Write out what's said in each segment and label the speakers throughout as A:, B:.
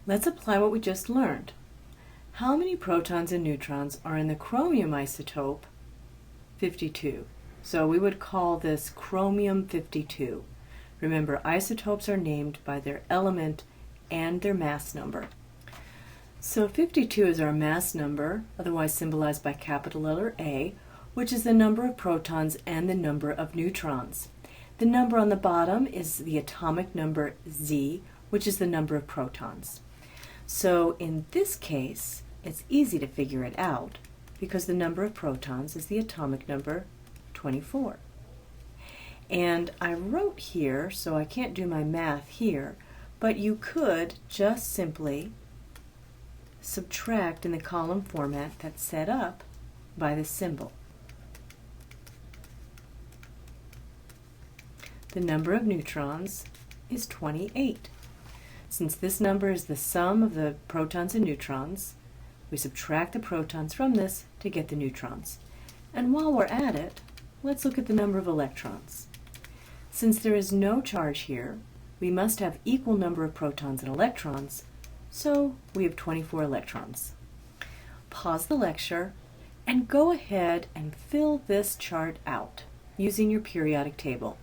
A: Let's apply what we just learned. How many protons and neutrons are in the chromium isotope 52? So we would call this chromium 52. Remember, isotopes are named by their element and their mass number. So 52 is our mass number, otherwise symbolized by capital letter A, which is the number of protons and the number of neutrons. The number on the bottom is the atomic number Z, which is the number of protons. So in this case, it's easy to figure it out because the number of protons is the atomic number 24. And I wrote here, so I can't do my math here, but you could just simply subtract in the column format that's set up by the symbol. The number of neutrons is 28. Since this number is the sum of the protons and neutrons, we subtract the protons from this to get the neutrons. And while we're at it, let's look at the number of electrons. Since there is no charge here, we must have equal number of protons and electrons, so we have 24 electrons. Pause the lecture and go ahead and fill this chart out using your periodic table.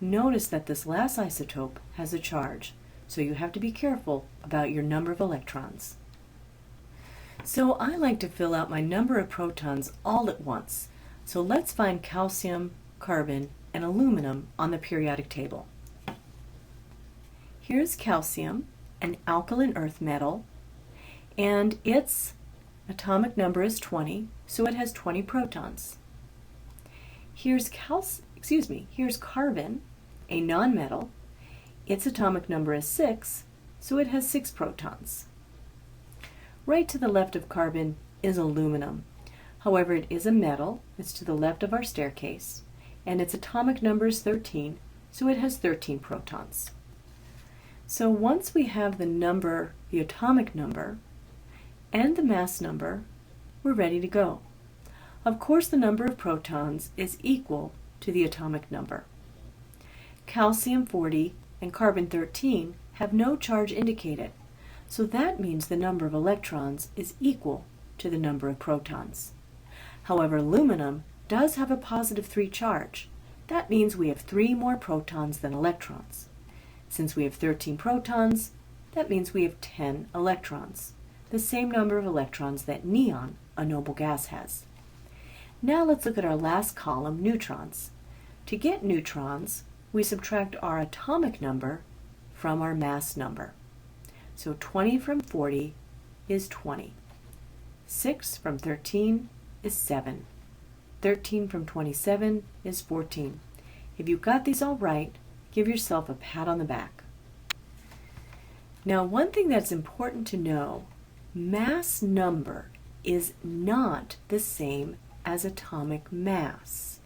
A: Notice that this last isotope has a charge, so you have to be careful about your number of electrons. So I like to fill out my number of protons all at once. So let's find calcium, carbon, and aluminum on the periodic table. Here's calcium, an alkaline earth metal, and its atomic number is 20, so it has 20 protons. Here's carbon, a nonmetal. Its atomic number is 6, so it has 6 protons. Right to the left of carbon is aluminum. However, it is a metal. It's to the left of our staircase, and its atomic number is 13, so it has 13 protons. So once we have the atomic number, and the mass number, we're ready to go. Of course, the number of protons is equal to the atomic number. Calcium 40 and carbon 13 have no charge indicated, so that means the number of electrons is equal to the number of protons. However, aluminum does have a positive 3 charge. That means we have 3 more protons than electrons. Since we have 13 protons, that means we have 10 electrons, the same number of electrons that neon, a noble gas, has. Now let's look at our last column, neutrons. To get neutrons, we subtract our atomic number from our mass number. So 20 from 40 is 20. 6 from 13 is 7. 13 from 27 is 14. If you got these all right, give yourself a pat on the back. Now, one thing that's important to know, mass number is not the same as atomic mass.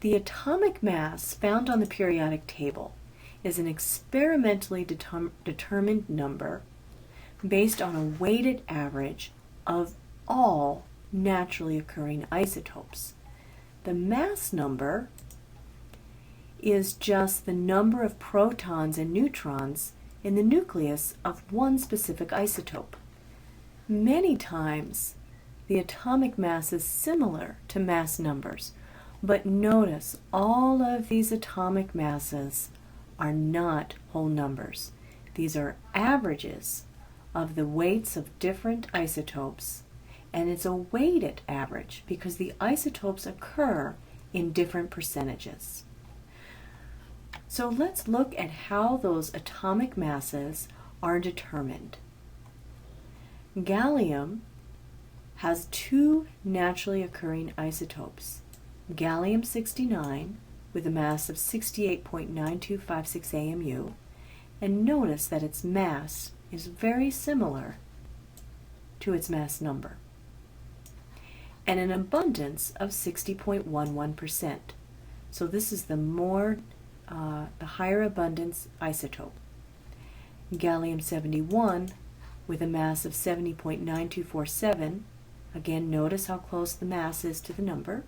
A: The atomic mass found on the periodic table is an experimentally determined number based on a weighted average of all naturally occurring isotopes. The mass number is just the number of protons and neutrons in the nucleus of one specific isotope. Many times, the atomic mass is similar to mass numbers, but notice all of these atomic masses are not whole numbers. These are averages of the weights of different isotopes, and it's a weighted average because the isotopes occur in different percentages. So let's look at how those atomic masses are determined. Gallium has 2 naturally occurring isotopes. Gallium-69 with a mass of 68.9256 AMU, and notice that its mass is very similar to its mass number, and an abundance of 60.11%. So this is the higher abundance isotope. Gallium-71 with a mass of 70.9247, again notice how close the mass is to the number,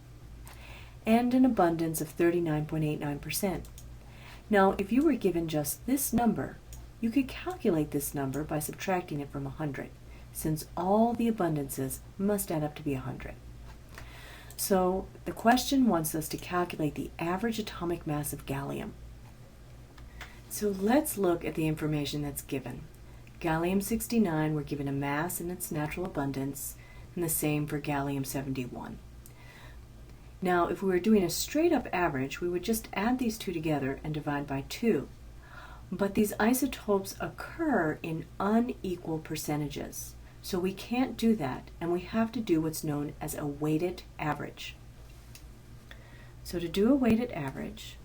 A: and an abundance of 39.89%. Now, if you were given just this number, you could calculate this number by subtracting it from 100, since all the abundances must add up to be 100. So the question wants us to calculate the average atomic mass of gallium. So let's look at the information that's given. Gallium-69, we're given a mass and its natural abundance, and the same for gallium-71. Now, if we were doing a straight-up average, we would just add these two together and divide by 2. But these isotopes occur in unequal percentages, so we can't do that, and we have to do what's known as a weighted average. So to do a weighted average,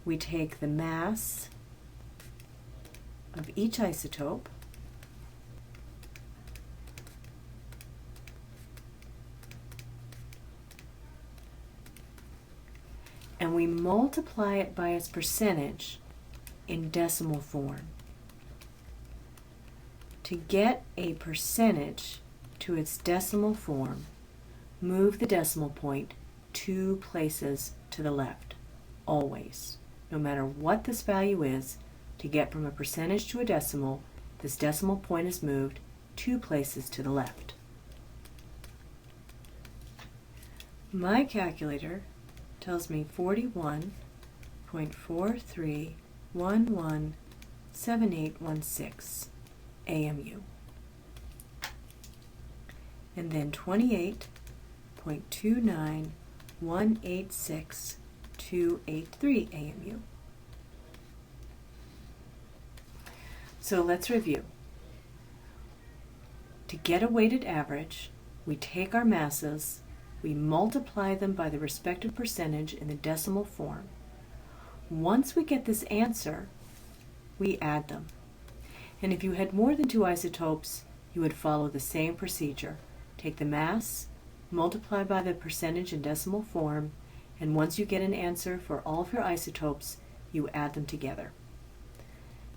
A: we take the mass of each isotope and we multiply it by its percentage in decimal form. To get a percentage to its decimal form, move the decimal point 2 places to the left, always. No matter what this value is, to get from a percentage to a decimal, this decimal point is moved 2 places to the left. My calculator tells me 41.43117816 AMU, and then 28.29186.283 AMU. So let's review. To get a weighted average, we take our masses, we multiply them by the respective percentage in the decimal form. Once we get this answer, we add them. And if you had more than 2 isotopes, you would follow the same procedure. Take the mass, multiply by the percentage in decimal form, and once you get an answer for all of your isotopes, you add them together.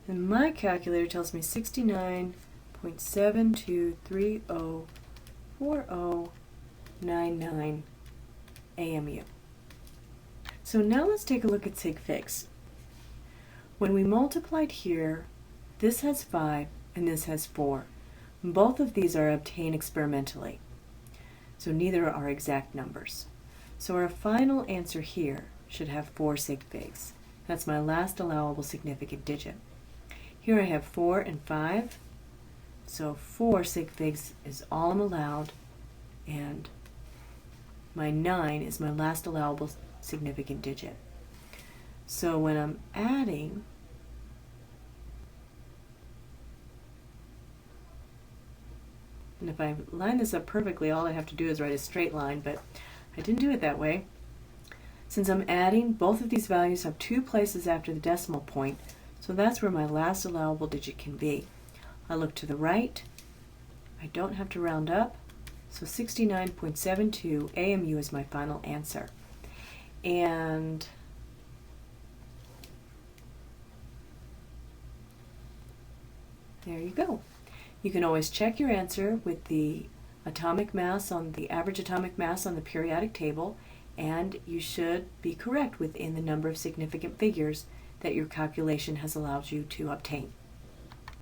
A: And my calculator tells me 69.72304099 AMU. So now let's take a look at sig figs. When we multiplied here, this has 5 and this has 4. Both of these are obtained experimentally, so neither are exact numbers. So our final answer here should have 4 sig figs. That's my last allowable significant digit. Here I have 4 and 5, so 4 sig figs is all I'm allowed, and my 9 is my last allowable significant digit. So when I'm adding, and if I line this up perfectly, all I have to do is write a straight line, but I didn't do it that way. Since I'm adding, both of these values have 2 places after the decimal point, so that's where my last allowable digit can be. I look to the right, I don't have to round up, so 69.72 AMU is my final answer. And there you go. You can always check your answer with the atomic mass on the average atomic mass on the periodic table, and you should be correct within the number of significant figures that your calculation has allowed you to obtain.